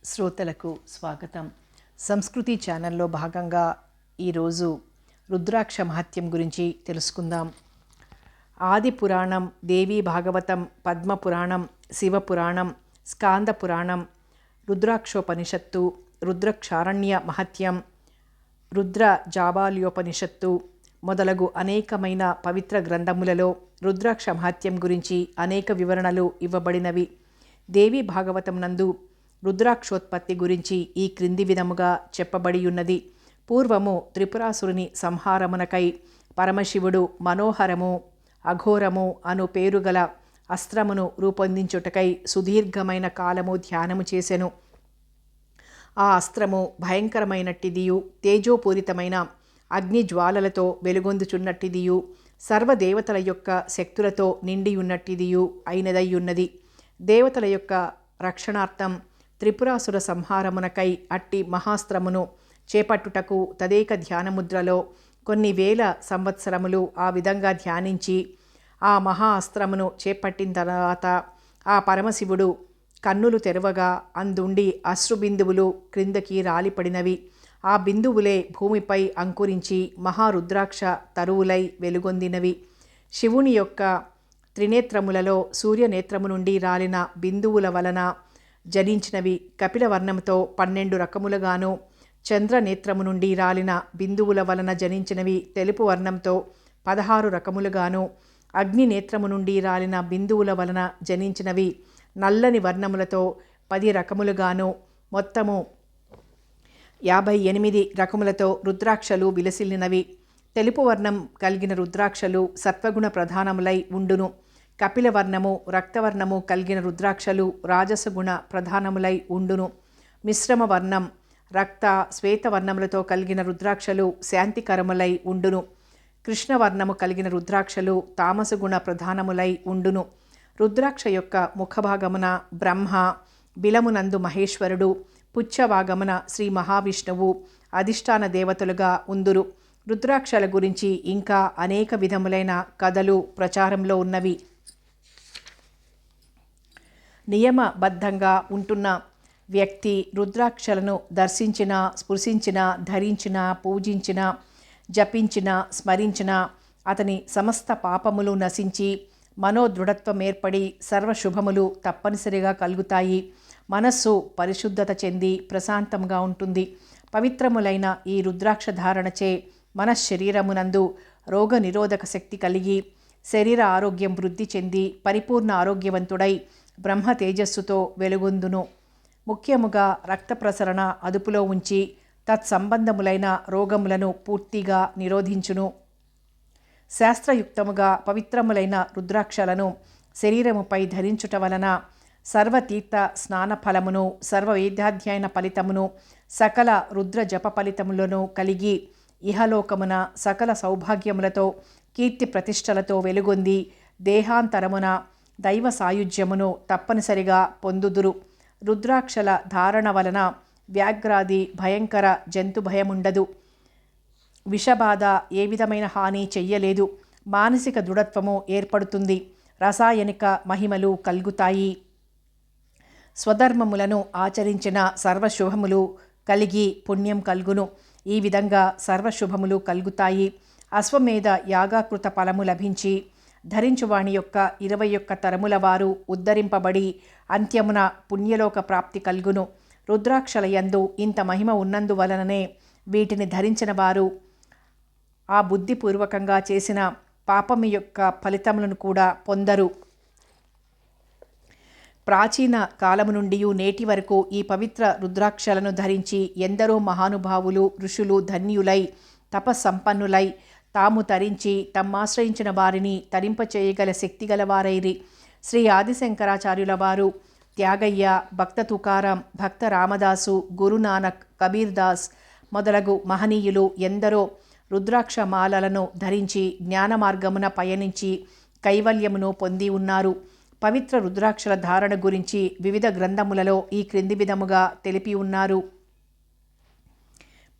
శ్రోతలకు స్వాగతం. సంస్కృతి ఛానల్లో భాగంగా ఈరోజు రుద్రాక్ష మహత్యం గురించి తెలుసుకుందాం. ఆది పురాణం, దేవీ భాగవతం, పద్మపురాణం, శివపురాణం, స్కాంద పురాణం, రుద్రాక్షోపనిషత్తు, రుద్రక్షారణ్య మహత్యం, రుద్ర జాబాల్యోపనిషత్తు మొదలగు అనేకమైన పవిత్ర గ్రంథములలో రుద్రాక్ష మహత్యం గురించి అనేక వివరణలు ఇవ్వబడినవి. దేవీ భాగవతం నందు రుద్రాక్షోత్పత్తి గురించి ఈ క్రింది విధముగా చెప్పబడియున్నది. పూర్వము త్రిపురాసురుని సంహారమునకై పరమశివుడు మనోహరము, అఘోరము అను పేరుగల అస్త్రమును రూపొందించుటకై సుదీర్ఘమైన కాలము ధ్యానము చేసెను. ఆ అస్త్రము భయంకరమైనట్టిదియు, తేజోపూరితమైన అగ్నిజ్వాలలతో వెలుగొందుచున్నట్టిదియు, సర్వదేవతల యొక్క శక్తులతో నిండియున్నట్టిదియు అయినదయ్యున్నది. దేవతల యొక్క రక్షణార్థం త్రిపురాసుర సంహారమునకై అట్టి మహాస్త్రమును చేపట్టుటకు తదేక ధ్యానముద్రలో కొన్ని వేల సంవత్సరములు ఆ విధంగా ధ్యానించి ఆ మహా అస్త్రమును చేపట్టిన తర్వాత ఆ పరమశివుడు కన్నులు తెరవగా అందుండి అశ్రుబిందువులు క్రిందకి రాలిపడినవి. ఆ బిందువులే భూమిపై అంకురించి మహారుద్రాక్ష తరువులై వెలుగొందినవి. శివుని యొక్క త్రినేత్రములలో సూర్యనేత్రము నుండి రాలిన బిందువుల వలన జనించినవి కపిలవర్ణంతో 12 రకములుగాను, చంద్రనేత్రము నుండి రాలిన బిందువుల వలన జనించినవి తెలుపు వర్ణంతో 16 రకములుగాను, అగ్నినేత్రము నుండి రాలిన బిందువుల వలన జనించినవి నల్లని వర్ణములతో 10 రకములుగాను, మొత్తము 58 రకములతో రుద్రాక్షలు విలసిల్లినవి. తెలుపు వర్ణం కలిగిన రుద్రాక్షలు సత్వగుణ ప్రధానములై ఉండును. కపిలవర్ణము, రక్తవర్ణము కలిగిన రుద్రాక్షలు రాజసగుణ ప్రధానములై ఉండును. మిశ్రమ వర్ణం, రక్త, శ్వేతవర్ణములతో కలిగిన రుద్రాక్షలు శాంతికరములై ఉండును. కృష్ణవర్ణము కలిగిన రుద్రాక్షలు తామసగుణ ప్రధానములై ఉండును. రుద్రాక్ష యొక్క ముఖభాగమున బ్రహ్మ, బిలమునందు మహేశ్వరుడు, పుచ్చభాగమున శ్రీ మహావిష్ణువు అధిష్టాన దేవతలుగా ఉందురు. రుద్రాక్షల గురించి ఇంకా అనేక విధములైన కథలు ప్రచారంలో ఉన్నవి. నియమబద్ధంగా ఉంటున్న వ్యక్తి రుద్రాక్షలను దర్శించిన, స్పృశించిన, ధరించిన, పూజించిన, జపించిన, స్మరించిన అతని సమస్త పాపములు నశించి మనోదృఢత్వం ఏర్పడి సర్వశుభములు తప్పనిసరిగా కలుగుతాయి. మనస్సు పరిశుద్ధత చెంది ప్రశాంతంగా ఉంటుంది. పవిత్రములైన ఈ రుద్రాక్ష ధారణచే మనశ్శరీరమునందు రోగ నిరోధక శక్తి కలిగి శరీర ఆరోగ్యం వృద్ధి చెంది పరిపూర్ణ ఆరోగ్యవంతుడై బ్రహ్మ తేజస్సుతో వెలుగొందును. ముఖ్యముగా రక్త ప్రసరణ అదుపులో ఉంచి తత్సంబంధములైన రోగములను పూర్తిగా నిరోధించును. శాస్త్రయుక్తముగా పవిత్రములైన రుద్రాక్షలను శరీరముపై ధరించుట వలన సర్వతీర్థ స్నాన ఫలమును, సర్వవేదాధ్యయన ఫలితమును, సకల రుద్ర జప ఫలితములను కలిగి ఇహలోకమున సకల సౌభాగ్యములతో కీర్తి ప్రతిష్టలతో వెలుగొంది దేహాంతరమున దైవ సాయుధ్యమును తప్పనిసరిగా పొందుదురు. రుద్రాక్షల ధారణ వలన వ్యాఘ్రాది భయంకర జంతు భయముండదు. విషబాధ ఏ విధమైన హాని చెయ్యలేదు. మానసిక దృఢత్వము ఏర్పడుతుంది. రసాయనిక మహిమలు కలుగుతాయి. స్వధర్మములను ఆచరించిన సర్వశుభములు కలిగి పుణ్యం కలుగును. ఈ విధంగా సర్వశుభములు కలుగుతాయి. అశ్వమేధ యాగాకృత ఫలము లభించి ధరించువాణి యొక్క 21 తరముల వారు ఉద్ధరింపబడి అంత్యమున పుణ్యలోక ప్రాప్తి కలుగును. రుద్రాక్షల యందు ఇంత మహిమ ఉన్నందువలననే వీటిని ధరించిన వారు ఆ బుద్ధిపూర్వకంగా చేసిన పాపము యొక్క ఫలితములను కూడా పొందరు. ప్రాచీన కాలము నుండి నేటి వరకు ఈ పవిత్ర రుద్రాక్షలను ధరించి ఎందరో మహానుభావులు, ఋషులు ధన్యులై తపస్సంపన్నులై తాము తరించి తమ్మాశ్రయించిన వారిని తరింపచేయగల శక్తి గలవారైరి. శ్రీ ఆదిశంకరాచార్యుల వారు, త్యాగయ్య, భక్త తుకారాం, భక్త రామదాసు, గురునానక్, కబీర్ దాస్ మొదలగు మహనీయులు ఎందరో రుద్రాక్ష మాలలను ధరించి జ్ఞాన మార్గమున పయనించి కైవల్యమును పొంది ఉన్నారు. పవిత్ర రుద్రాక్షల ధారణ గురించి వివిధ గ్రంథములలో ఈ క్రింది విధముగా తెలిపి ఉన్నారు.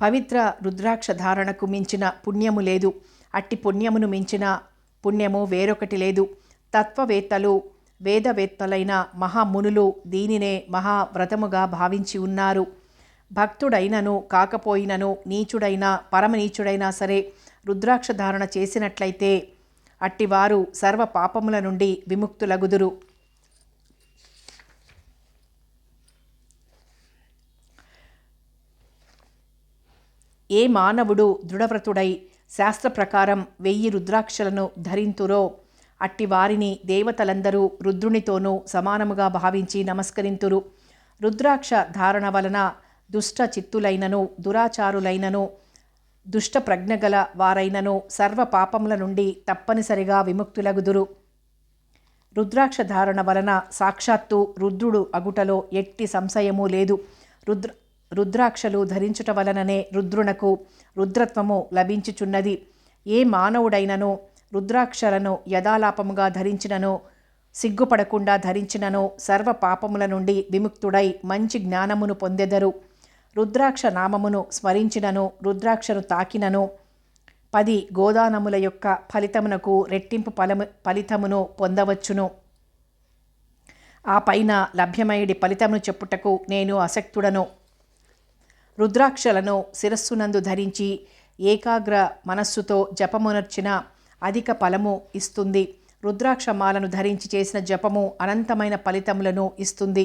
పవిత్ర రుద్రాక్ష ధారణకు మించిన పుణ్యము లేదు. అట్టి పుణ్యమును మించిన పుణ్యము వేరొకటి లేదు. తత్వవేత్తలు వేదవేత్తలైన మహామునులు దీనినే మహావ్రతముగా భావించి ఉన్నారు. భక్తుడైనను కాకపోయినను నీచుడైనా పరమనీచుడైనా సరే రుద్రాక్ష ధారణ చేసినట్లయితే అట్టివారు సర్వ పాపముల నుండి విముక్తులగుదురు. ఏ మానవుడు దృఢవ్రతుడై శాస్త్ర ప్రకారం 1000 రుద్రాక్షలను ధరింతురో అట్టి వారిని దేవతలందరూ రుద్రునితోనూ సమానముగా భావించి నమస్కరింతురు. రుద్రాక్ష ధారణ వలన దుష్ట చిత్తులైనను దురాచారులైనను దుష్ట ప్రజ్ఞగల వారైనను సర్వ పాపముల నుండి తప్పనిసరిగా విముక్తులగుదురు. రుద్రాక్ష ధారణ వలన సాక్షాత్తు రుద్రుడు అగుటలో ఎట్టి సంశయము లేదు. రుద్రాక్షలు ధరించుట వలననే రుద్రునకు రుద్రత్వము లభించుచున్నది. ఏ మానవుడైనను రుద్రాక్షలను యథాలాపముగా ధరించినను సిగ్గుపడకుండా ధరించినను సర్వ పాపముల నుండి విముక్తుడై మంచి జ్ఞానమును పొందెదరు. రుద్రాక్ష నామమును స్మరించినను రుద్రాక్షను తాకినను 10 గోదానముల యొక్క ఫలితమునకు రెట్టింపు ఫలితమును పొందవచ్చును. ఆ పైన లభ్యమయ్యడి ఫలితమును చెప్పుటకు నేను అసక్తుడను. రుద్రాక్షలను శిరస్సునందు ధరించి ఏకాగ్ర మనస్సుతో జపమునర్చిన అధిక ఫలము ఇస్తుంది. రుద్రాక్షమాలను ధరించి చేసిన జపము అనంతమైన ఫలితములను ఇస్తుంది.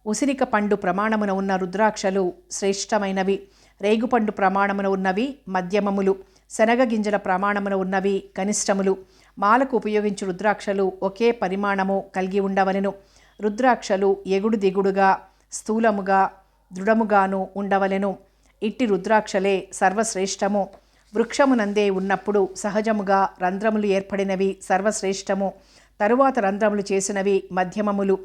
ఉసిరిక పండు ప్రమాణమున ఉన్న రుద్రాక్షలు శ్రేష్టమైనవి. రేగుపండు ప్రమాణమున ఉన్నవి మధ్యమములు. శనగ గింజల ప్రమాణమున ఉన్నవి కనిష్టములు. మాలకు ఉపయోగించు రుద్రాక్షలు ఒకే పరిమాణము కలిగి ఉండవలెను. రుద్రాక్షలు ఎగుడు దిగుడుగా స్థూలముగా దృఢముగాను ఉండవలెను. ఇట్టి రుద్రాక్షలే సర్వశ్రేష్టము. వృక్షమునందే ఉన్నప్పుడు సహజముగా రంధ్రములు ఏర్పడినవి సర్వశ్రేష్టము. తరువాత రంధ్రములు చేసినవి మధ్యమములు.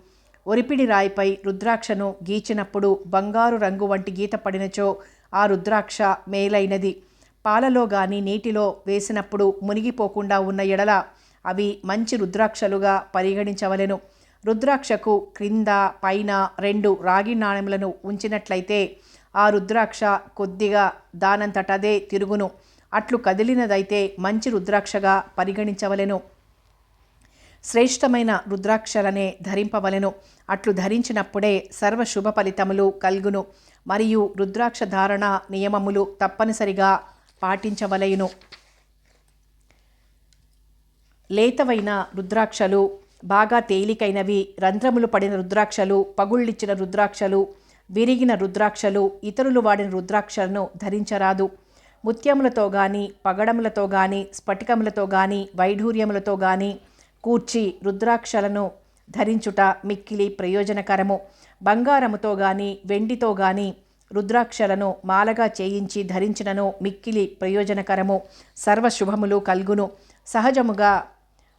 ఒరిపిడి రాయిపై రుద్రాక్షను గీచినప్పుడు బంగారు రంగు వంటి గీత పడినచో ఆ రుద్రాక్ష మేలైనది. పాలలో గాని నీటిలో వేసినప్పుడు మునిగిపోకుండా ఉన్న ఎడల అవి మంచి రుద్రాక్షలుగా పరిగణించవలెను. రుద్రాక్షకు క్రింద పైన 2 రాగి నాణెములను ఉంచినట్లయితే ఆ రుద్రాక్ష కొద్దిగా దానంతటదే తిరుగును. అట్లు కదిలినదైతే మంచి రుద్రాక్షగా పరిగణించవలెను. శ్రేష్టమైన రుద్రాక్షలనే ధరింపవలెను. అట్లు ధరించినప్పుడే సర్వ శుభ ఫలితములు కల్గును. మరియు రుద్రాక్ష ధారణ నియమములు తప్పనిసరిగా పాటించవలెను. లేతవైన రుద్రాక్షలు, బాగా తేలికైనవి, రంధ్రములు పడిన రుద్రాక్షలు, పగుళ్ళిచ్చిన రుద్రాక్షలు, విరిగిన రుద్రాక్షలు, ఇతరులు వాడిన రుద్రాక్షలను ధరించరాదు. ముత్యములతో గాని పగడములతో గాని స్ఫటికములతో గాని వైఢూర్యములతో గాని కూర్చి రుద్రాక్షలను ధరించుట మిక్కిలి ప్రయోజనకరము. బంగారముతో గాని వెండితో గాని రుద్రాక్షలను మాలగా చేయించి ధరించినను మిక్కిలి ప్రయోజనకరము. సర్వశుభములు కల్గును. సహజముగా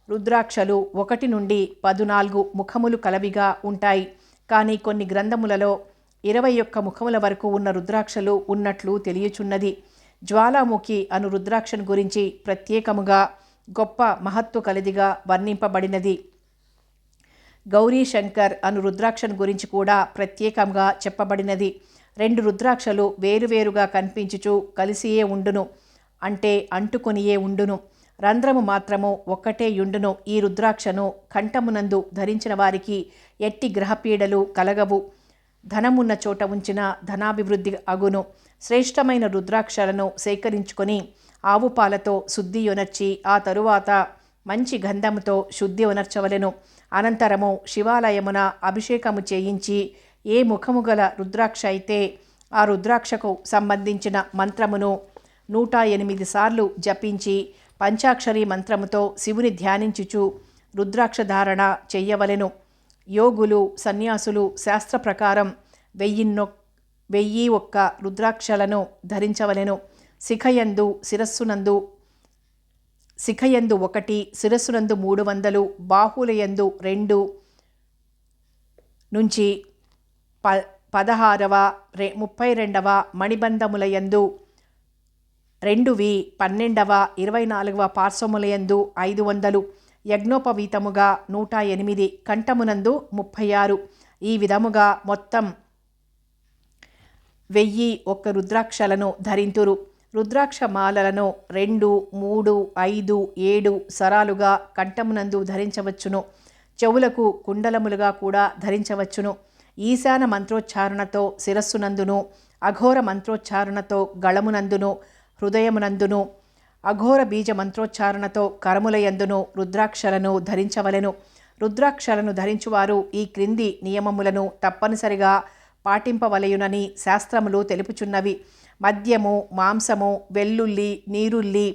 రుద్రాక్షలు 1 నుండి 14 ముఖములు కలవిగా ఉంటాయి. కానీ కొన్ని గ్రంథములలో 21 ముఖముల వరకు ఉన్న రుద్రాక్షలు ఉన్నట్లు తెలియచున్నది. జ్వాలాముఖి అను రుద్రాక్షను గురించి ప్రత్యేకముగా గొప్ప మహత్వ కలిదిగా వర్ణింపబడినది. గౌరీశంకర్ అను రుద్రాక్షను గురించి కూడా ప్రత్యేకంగా చెప్పబడినది. 2 రుద్రాక్షలు వేరువేరుగా కనిపించుచు కలిసియే ఉండును, అంటే అంటుకొనియే ఉండును. రంధ్రము మాత్రము ఒక్కటే యుండును. ఈ రుద్రాక్షను కంఠమునందు ధరించిన వారికి ఎట్టి గ్రహపీడలు కలగవు. ధనమున్న చోట ఉంచిన ధనాభివృద్ధి అగును. శ్రేష్టమైన రుద్రాక్షలను సేకరించుకొని ఆవు పాలతో శుద్ధి యొనర్చి ఆ తరువాత మంచి గంధముతో శుద్ధి ఒనర్చవలెను. అనంతరము శివాలయమున అభిషేకము చేయించి ఏ ముఖము గల రుద్రాక్ష అయితే ఆ రుద్రాక్షకు సంబంధించిన మంత్రమును 108 సార్లు జపించి పంచాక్షరి మంత్రముతో శివుని ధ్యానించుచు రుద్రాక్ష ధారణ చెయ్యవలెను. యోగులు సన్యాసులు శాస్త్ర ప్రకారం 1001 రుద్రాక్షలను ధరించవలెను. శిఖయందు 1, శిరస్సునందు 300, బాహులయందు 2 నుంచి 16వ 32వ మణిబంధములయందు 2వి 12వ 24వ పార్శ్వములయందు 500, యజ్ఞోపవీతముగా 108, కంఠమునందు 36. ఈ విధముగా మొత్తం 1001 రుద్రాక్షలను ధరింతురు. రుద్రాక్ష మాలలను 2, 3, 5, 7 సరాలుగా కంఠమునందు ధరించవచ్చును. చెవులకు కుండలములుగా కూడా ధరించవచ్చును. ఈశాన మంత్రోచ్చారణతో శిరస్సునందును, అఘోర మంత్రోచ్చారణతో గళమునందును, హృదయమునందును, అఘోర బీజ మంత్రోచ్చారణతో కరములయందును రుద్రాక్షలను ధరించవలెను. రుద్రాక్షలను ధరించువారు ఈ క్రింది నియమములను తప్పనిసరిగా పాటింపవలయునని శాస్త్రములు తెలుపుచున్నవి. మద్యము, మాంసము, వెల్లుల్లి, నీరుల్లి,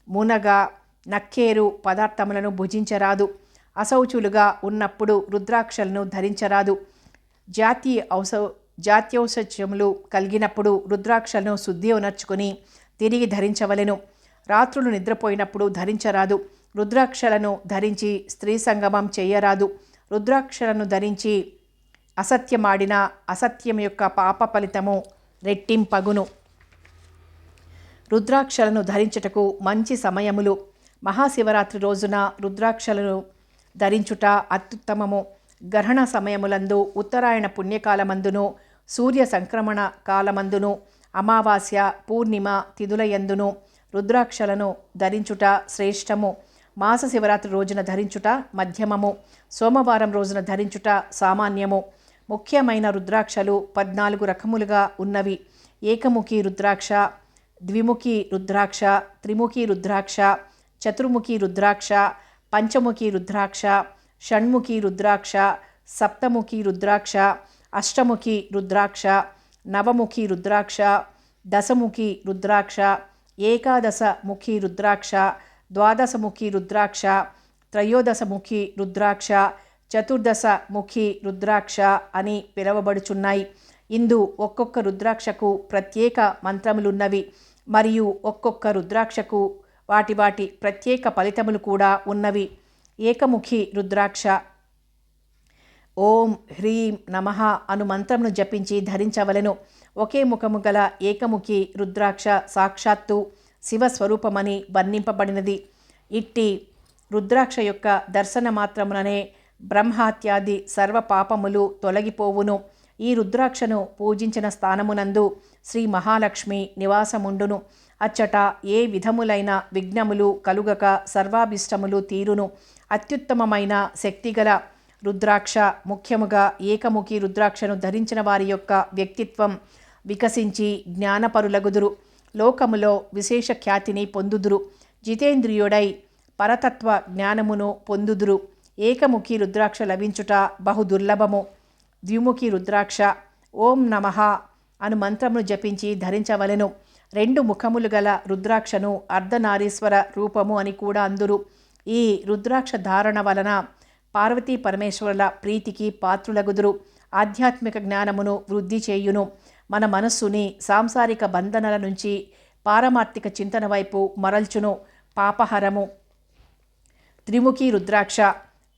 మునగ, నక్కేరు పదార్థములను భుజించరాదు. అశౌచులుగా ఉన్నప్పుడు రుద్రాక్షలను ధరించరాదు. జాత్యౌషధ్యములు కలిగినప్పుడు రుద్రాక్షలను శుద్ధి ఉనర్చుకుని తిరిగి ధరించవలెను. రాత్రులు నిద్రపోయినప్పుడు ధరించరాదు. రుద్రాక్షలను ధరించి స్త్రీ సంగమం చేయరాదు. రుద్రాక్షలను ధరించి అసత్యమాడిన అసత్యం యొక్క పాప ఫలితము రెట్టింపగును. రుద్రాక్షలను ధరించుటకు మంచి సమయములు. మహాశివరాత్రి రోజున రుద్రాక్షలను ధరించుట అత్యుత్తమము. గ్రహణ సమయములందు, ఉత్తరాయణ పుణ్యకాలమందును, సూర్య సంక్రమణ కాలమందును, అమావాస్య, పూర్ణిమ తిథులయందును రుద్రాక్షలను ధరించుట శ్రేష్టము. మాస శివరాత్రి రోజున ధరించుట మధ్యమము. సోమవారం రోజున ధరించుట సామాన్యము. ముఖ్యమైన రుద్రాక్షలు 14 రకములుగా ఉన్నవి. ఏకముఖి రుద్రాక్ష, ద్విముఖి రుద్రాక్ష, త్రిముఖి రుద్రాక్ష, చతుర్ముఖి రుద్రాక్ష, పంచముఖి రుద్రాక్ష, షణ్ముఖి రుద్రాక్ష, సప్తముఖి రుద్రాక్ష, అష్టముఖి రుద్రాక్ష, నవముఖి రుద్రాక్ష, దశముఖి రుద్రాక్ష, ఏకాదశముఖి రుద్రాక్ష, ద్వాదశముఖి రుద్రాక్ష, త్రయోదశముఖి రుద్రాక్ష, చతుర్దశముఖి రుద్రాక్ష అని పిలువబడుచున్నాయి. ఇందు ఒక్కొక్క రుద్రాక్షకు ప్రత్యేక మంత్రములున్నవి మరియు ఒక్కొక్క రుద్రాక్షకు వాటి ప్రత్యేక ఫలితములు కూడా ఉన్నవి. ఏకముఖి రుద్రాక్ష ఓం హ్రీం నమః అను మంత్రమును జపించి ధరించవలెను. ఒకే ముఖము గల ఏకముఖి రుద్రాక్ష సాక్షాత్తు శివస్వరూపమని వర్ణింపబడినది. ఇట్టి రుద్రాక్ష యొక్క దర్శన మాత్రముననే బ్రహ్మహత్యాది సర్వ పాపములు తొలగిపోవును. ఈ రుద్రాక్షను పూజించిన స్థానమునందు శ్రీ మహాలక్ష్మి నివాసముండును. అచ్చట ఏ విధములైన విఘ్నములు కలుగక సర్వాభిష్టములు తీరును. అత్యుత్తమమైన శక్తిగల రుద్రాక్ష, ముఖ్యముగా ఏకముఖి రుద్రాక్షను ధరించిన వారి యొక్క వ్యక్తిత్వం వికసించి జ్ఞానపరులగుదురు. లోకములో విశేష ఖ్యాతిని పొందుదురు. జితేంద్రియుడై పరతత్వ జ్ఞానమును పొందుదురు. ఏకముఖి రుద్రాక్ష లభించుట బహు దుర్లభము. ద్విముఖి రుద్రాక్ష ఓం నమః అను మంత్రమును జపించి ధరించవలెను. 2 ముఖములు గల రుద్రాక్షను అర్ధనారీశ్వర రూపము అని కూడా అందురు. ఈ రుద్రాక్ష ధారణ వలన పార్వతీ పరమేశ్వరుల ప్రీతికి పాత్రులగుదురు. ఆధ్యాత్మిక జ్ఞానమును వృద్ధి చేయును. మన మనస్సుని సాంసారిక బంధనల నుంచి పారమార్థిక చింతన వైపు మరల్చును. పాపహరము. త్రిముఖి రుద్రాక్ష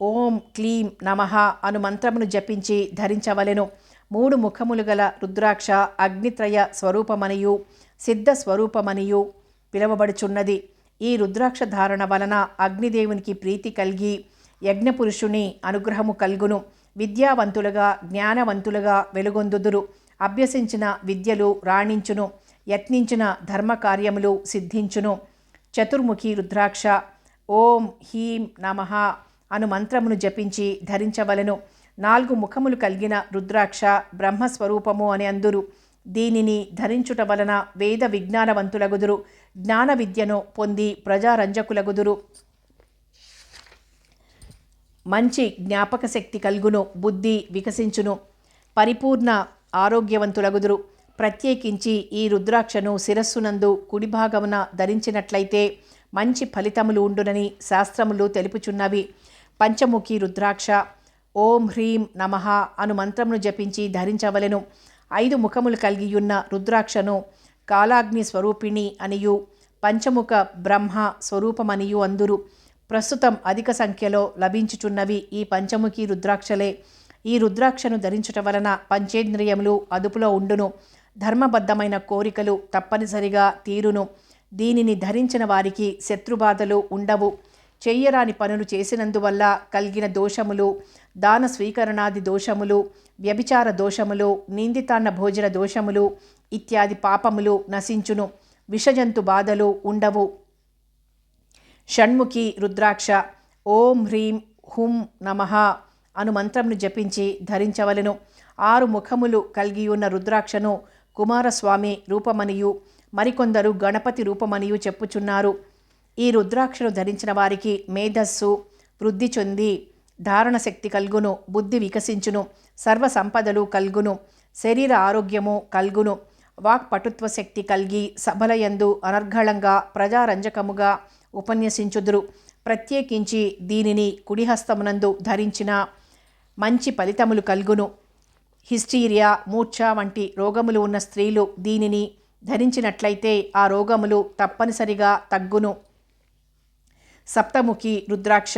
ఓం క్లీం నమః అను మంత్రమును జపించి ధరించవలెను. 3 ముఖములు గల రుద్రాక్ష అగ్నిత్రయ స్వరూపమనియు సిద్ధ స్వరూపమనియు పిలువబడుచున్నది. ఈ రుద్రాక్ష ధారణ వలన అగ్నిదేవునికి ప్రీతి కలిగి యజ్ఞపురుషుని అనుగ్రహము కల్గును. విద్యావంతులుగా జ్ఞానవంతులుగా వెలుగొందుదురు. అభ్యసించిన విద్యలు రాణించును. యత్నించిన ధర్మకార్యములు సిద్ధించును. చతుర్ముఖి రుద్రాక్ష ఓం హీం నమః అను మంత్రమును జపించి ధరించవలెను. 4 ముఖములు కలిగిన రుద్రాక్ష బ్రహ్మస్వరూపము అని అందురు. దీనిని ధరించుట వలన వేద విజ్ఞానవంతులగుదురు. జ్ఞాన విద్యను పొంది ప్రజారంజకులగుదురు. మంచి జ్ఞాపక శక్తి కల్గును. బుద్ధి వికసించును. పరిపూర్ణ ఆరోగ్యవంతులగుదురు. ప్రత్యేకించి ఈ రుద్రాక్షను శిరస్సునందు కుడిభాగమున ధరించినట్లయితే మంచి ఫలితములు ఉండునని శాస్త్రములు తెలుపుచున్నవి. పంచముఖి రుద్రాక్ష ఓం హ్రీం నమః అను మంత్రమును జపించి ధరించవలెను. 5 ముఖములు కలిగియున్న రుద్రాక్షను కాలాగ్ని స్వరూపిణి అనియు పంచముఖ బ్రహ్మ స్వరూపమనియు అందురు. ప్రస్తుతం అధిక సంఖ్యలో లభించుచున్నవి ఈ పంచముఖి రుద్రాక్షలే. ఈ రుద్రాక్షను ధరించుట వలన పంచేంద్రియములు అదుపులో ఉండును. ధర్మబద్ధమైన కోరికలు తప్పనిసరిగా తీరును. దీనిని ధరించిన వారికి శత్రుబాధలు ఉండవు. చెయ్యరాని పనులు చేసినందువల్ల కలిగిన దోషములు, దాన స్వీకరణాది దోషములు, వ్యభిచార దోషములు, నిందితాన్న భోజన దోషములు ఇత్యాది పాపములు నశించును. విషజంతు బాధలు ఉండవు. షణ్ముఖి రుద్రాక్ష ఓం హ్రీం హుం నమః అను మంత్రంను జపించి ధరించవలెను. 6 ముఖములు కలిగి ఉన్న రుద్రాక్షను కుమారస్వామి రూపమనియు మరికొందరు గణపతి రూపమనియు చెప్పుచున్నారు. ఈ రుద్రాక్షను ధరించిన వారికి మేధస్సు వృద్ధి చెంది ధారణ శక్తి కల్గును, బుద్ధి వికసించును, సర్వ సంపదలు కల్గును, శరీర ఆరోగ్యము కల్గును, వాక్పటుత్వ శక్తి కలిగి సభలయందు అనర్గళంగా ప్రజారంజకముగా ఉపన్యసించుదురు. ప్రత్యేకించి దీనిని కుడిహస్తమునందు ధరించిన మంచి ఫలితములు కల్గును. హిస్టీరియా, మూర్ఛ వంటి రోగములు ఉన్న స్త్రీలు దీనిని ధరించినట్లయితే ఆ రోగములు తప్పనిసరిగా తగ్గును. సప్తముఖి రుద్రాక్ష.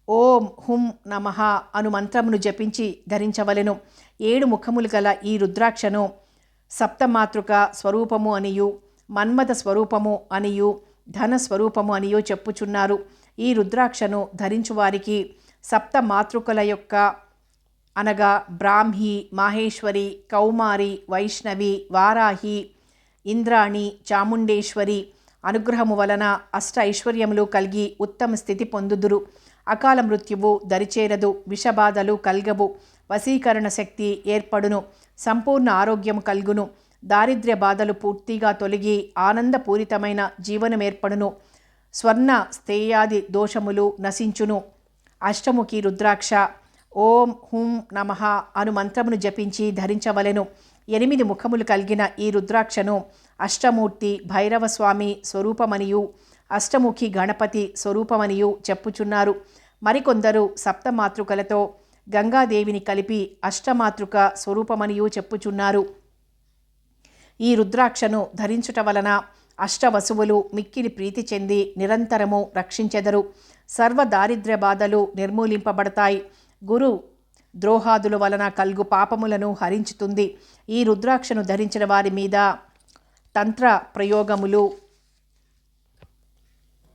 ఓం హుం నమః అను మంత్రమును జపించి ధరించవలెను. 7 ముఖములు గల ఈ రుద్రాక్షను సప్తమాతృక స్వరూపము అనియు మన్మథ స్వరూపము అనియు ధన స్వరూపము అనియు చెప్పుచున్నారు. ఈ రుద్రాక్షను ధరించువారికి సప్తమాతృకల యొక్క అనగా బ్రాహ్మి, మాహేశ్వరి, కౌమారి, వైష్ణవి, వారాహి, ఇంద్రాణి, చాముండేశ్వరి అనుగ్రహము వలన అష్ట ఐశ్వర్యములు కలిగి ఉత్తమ స్థితి పొందుదురు. అకాల మృత్యువు దరిచేరదు, విషబాధలు కల్గవు, వశీకరణ శక్తి ఏర్పడును, సంపూర్ణ ఆరోగ్యము కల్గును, దారిద్ర్య బాధలు పూర్తిగా తొలగి ఆనందపూరితమైన జీవనం ఏర్పడును, స్వర్ణ స్థేయాది దోషములు నశించును. అష్టముఖి రుద్రాక్ష. ఓం హుం నమః అను మంత్రమును జపించి ధరించవలెను. 8 ముఖములు కలిగిన ఈ రుద్రాక్షను అష్టమూర్తి భైరవస్వామి స్వరూపమనియు అష్టముఖి గణపతి స్వరూపమనియు చెప్పుచున్నారు. మరికొందరు సప్తమాతృకలతో గంగాదేవిని కలిపి అష్టమాతృక స్వరూపమనియు చెప్పుచున్నారు. ఈ రుద్రాక్షను ధరించుట వలన అష్టవసువులు మిక్కిలి ప్రీతి చెంది నిరంతరము రక్షించెదరు. సర్వ దారిద్ర్య బాధలు నిర్మూలింపబడతాయి. గురు ద్రోహాదుల వలన కల్గు పాపములను హరించుతుంది. ఈ రుద్రాక్షను ధరించిన వారి మీద తంత్ర ప్రయోగములు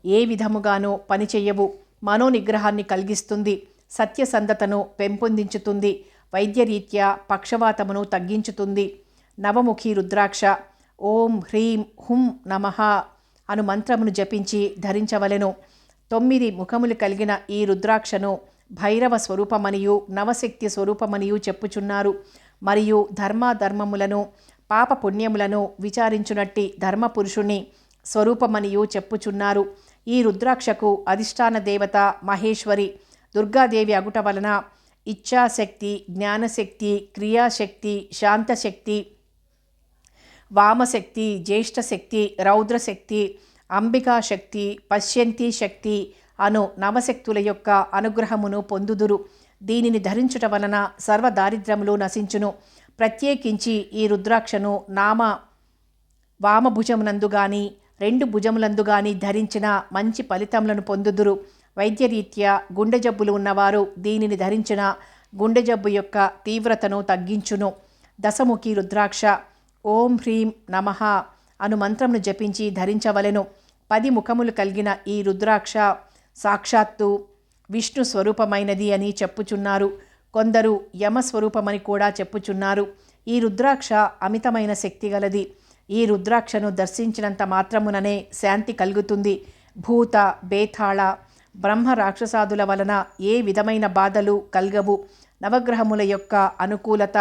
ఏ విధముగానూ పనిచెయ్యవు. మనోనిగ్రహాన్ని కలిగిస్తుంది, సత్యసంధతను పెంపొందించుతుంది, వైద్యరీత్యా పక్షవాతమును తగ్గించుతుంది. నవముఖి రుద్రాక్ష. ఓం హ్రీం హుం నమః అను మంత్రమును జపించి ధరించవలెను. 9 ముఖములు కలిగిన ఈ రుద్రాక్షను భైరవ స్వరూపమనియు నవశక్తి స్వరూపమనియు చెప్పుచున్నారు. మరియు ధర్మాధర్మములను పాప పుణ్యములను విచారించునట్టి ధర్మపురుషుని స్వరూపమనియు చెప్పుచున్నారు. ఈ రుద్రాక్షకు అధిష్టాన దేవత మహేశ్వరి దుర్గాదేవి అగుట వలన ఇచ్ఛాశక్తి, జ్ఞానశక్తి, క్రియాశక్తి, శాంతశక్తి, వామశక్తి, జ్యేష్ఠశక్తి, రౌద్రశక్తి, అంబికాశక్తి, పశ్యంతి శక్తి అను నవశక్తుల యొక్క అనుగ్రహమును పొందుదురు. దీనిని ధరించుట వలన సర్వదారిద్ర్యములు నశించును. ప్రత్యేకించి ఈ రుద్రాక్షను వామభుజమునందు గాని 2 భుజములందు గాని ధరించిన మంచి ఫలితములను పొందుదురు. వైద్యరీత్యా గుండె జబ్బులు ఉన్నవారు దీనిని ధరించిన గుండె జబ్బు యొక్క తీవ్రతను తగ్గించును. దశముఖి రుద్రాక్ష. ఓం హ్రీం నమః అను మంత్రమును జపించి ధరించవలెను. 10 ముఖములు కలిగిన ఈ రుద్రాక్ష సాక్షాత్తు విష్ణు స్వరూపమైనది అని చెప్పుచున్నారు. కొందరు యమస్వరూపమని కూడా చెప్పుచున్నారు. ఈ రుద్రాక్ష అమితమైన శక్తి గలది. ఈ రుద్రాక్షను దర్శించినంత మాత్రముననే శాంతి కలుగుతుంది. భూత బేతాళ బ్రహ్మ రాక్షసాదుల వలన ఏ విధమైన బాధలు కల్గవు. నవగ్రహముల యొక్క అనుకూలత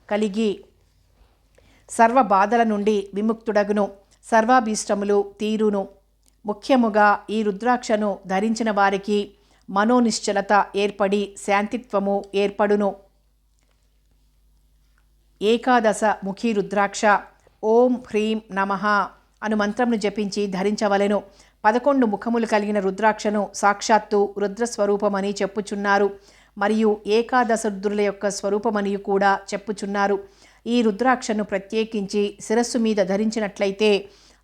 కలిగి సర్వ బాధల నుండి విముక్తుడగును. సర్వాభీష్టములు తీరును. ముఖ్యముగా ఈ రుద్రాక్షను ధరించిన వారికి మనోనిశ్చలత ఏర్పడి శాంతిత్వము ఏర్పడును. ఏకాదశ ముఖి రుద్రాక్ష. ఓం హ్రీం నమః అను మంత్రమును జపించి ధరించవలెను. 11 ముఖములు కలిగిన రుద్రాక్షను సాక్షాత్తు రుద్రస్వరూపమని చెప్పుచున్నారు. మరియు ఏకాదశ రుద్రుల యొక్క స్వరూపమని కూడా చెప్పుచున్నారు. ఈ రుద్రాక్షను ప్రత్యేకించి శిరస్సు మీద ధరించినట్లయితే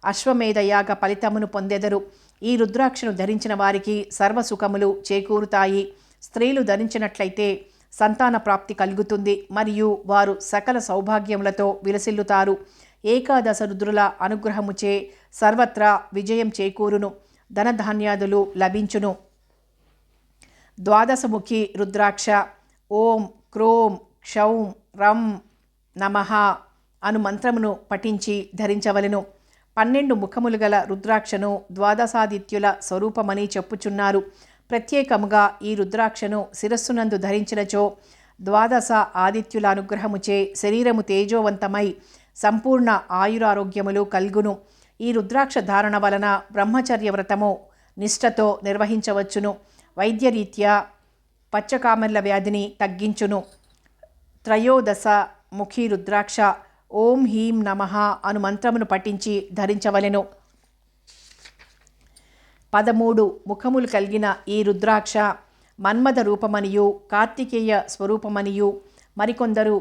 అశ్వమేధ యాగ ఫలితమును పొందెదరు. ఈ రుద్రాక్షను ధరించిన వారికి సర్వసుఖములు చేకూరుతాయి. స్త్రీలు ధరించినట్లయితే సంతాన ప్రాప్తి కలుగుతుంది మరియు వారు సకల సౌభాగ్యములతో విలసిల్లుతారు. ఏకాదశ రుద్రుల అనుగ్రహముచే సర్వత్రా విజయం చేకూరును, ధనధాన్యాదులు లభించును. ద్వాదశముఖి రుద్రాక్ష. ఓం క్రోం క్షౌం రం నమః అను మంత్రమును పఠించి ధరించవలెను. 12 ముఖములు గల రుద్రాక్షను ద్వాదశాదిత్యుల స్వరూపమని చెప్పుచున్నారు. ప్రత్యేకముగా ఈ రుద్రాక్షను శిరస్సునందు ధరించినచో ద్వాదశ ఆదిత్యుల అనుగ్రహముచే శరీరము తేజోవంతమై సంపూర్ణ ఆయురారోగ్యములు కల్గును. ఈ రుద్రాక్ష ధారణ వలన బ్రహ్మచర్య వ్రతము నిష్ఠతో నిర్వహించవచ్చును. వైద్యరీత్యా పచ్చకామెర్ల వ్యాధిని తగ్గించును. త్రయోదశ ముఖీ రుద్రాక్ష ఓం హీం నమః అను మంత్రమును పఠించి ధరించవలెను. 13 ముఖములు కలిగిన ఈ రుద్రాక్ష మన్మథ రూపమనియు కార్తికేయ స్వరూపమనియు మరికొందరు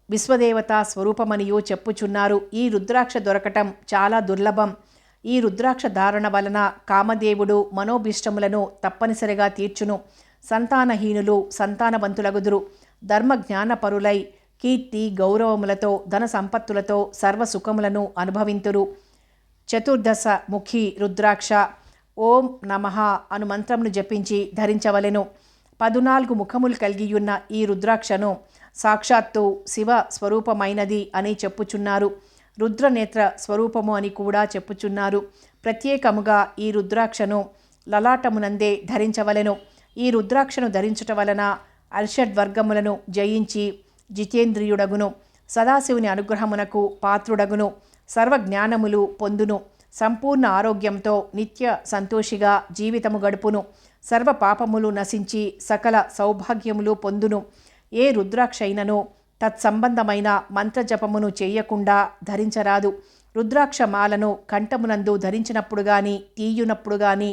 విశ్వదేవత స్వరూపమనియు చెప్పుచున్నారు. ఈ రుద్రాక్ష దొరకటం చాలా దుర్లభం. ఈ రుద్రాక్ష ధారణ వలన కామదేవుడు మనోభీష్టములను తప్పనిసరిగా తీర్చును. సంతానహీనులు సంతానవంతులగుదురు. ధర్మజ్ఞానపరులై కీర్తి గౌరవములతో ధన సంపత్తులతో సర్వసుఖములను అనుభవింతురు. చతుర్దశ ముఖి రుద్రాక్ష ఓం నమః అను మంత్రమును జపించి ధరించవలెను. 14 ముఖములు కలిగియున్న ఈ రుద్రాక్షను సాక్షాత్తు శివ స్వరూపమైనది అని చెప్పుచున్నారు. రుద్రనేత్ర స్వరూపము అని కూడా చెప్పుచున్నారు. ప్రత్యేకముగా ఈ రుద్రాక్షను లలాటమునందే ధరించవలెను. ఈ రుద్రాక్షను ధరించుట వలన అర్షడ్వర్గములను జయించి జితేంద్రియుడగును. సదాశివుని అనుగ్రహమునకు పాత్రుడగును. సర్వజ్ఞానములు పొందును. సంపూర్ణ ఆరోగ్యంతో నిత్య సంతోషిగా జీవితము గడుపును. సర్వ పాపములు నశించి సకల సౌభాగ్యములు పొందును. ఏ రుద్రాక్షైనను తత్సంబంధమైన మంత్రజపమును చేయకుండా ధరించరాదు. రుద్రాక్ష మాలను కంఠమునందు ధరించినప్పుడు గాని తీయునప్పుడు గాని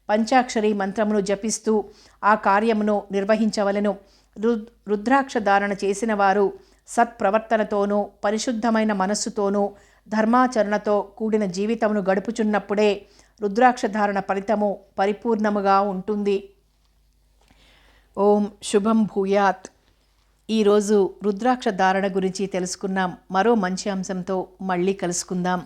పంచాక్షరి మంత్రమును జపిస్తూ ఆ కార్యమును నిర్వహించవలెను. రుద్రాక్ష ధారణ చేసిన వారు సత్ప్రవర్తనతోనూ పరిశుద్ధమైన మనస్సుతోనూ ధర్మాచరణతో కూడిన జీవితమును గడుపుచున్నప్పుడే రుద్రాక్ష ధారణ ఫలితము పరిపూర్ణముగా ఉంటుంది. ఓం శుభం భూయాత్. ఈరోజు రుద్రాక్ష ధారణ గురించి తెలుసుకున్నాం. మరో మంచి అంశంతో మళ్ళీ కలుసుకుందాం.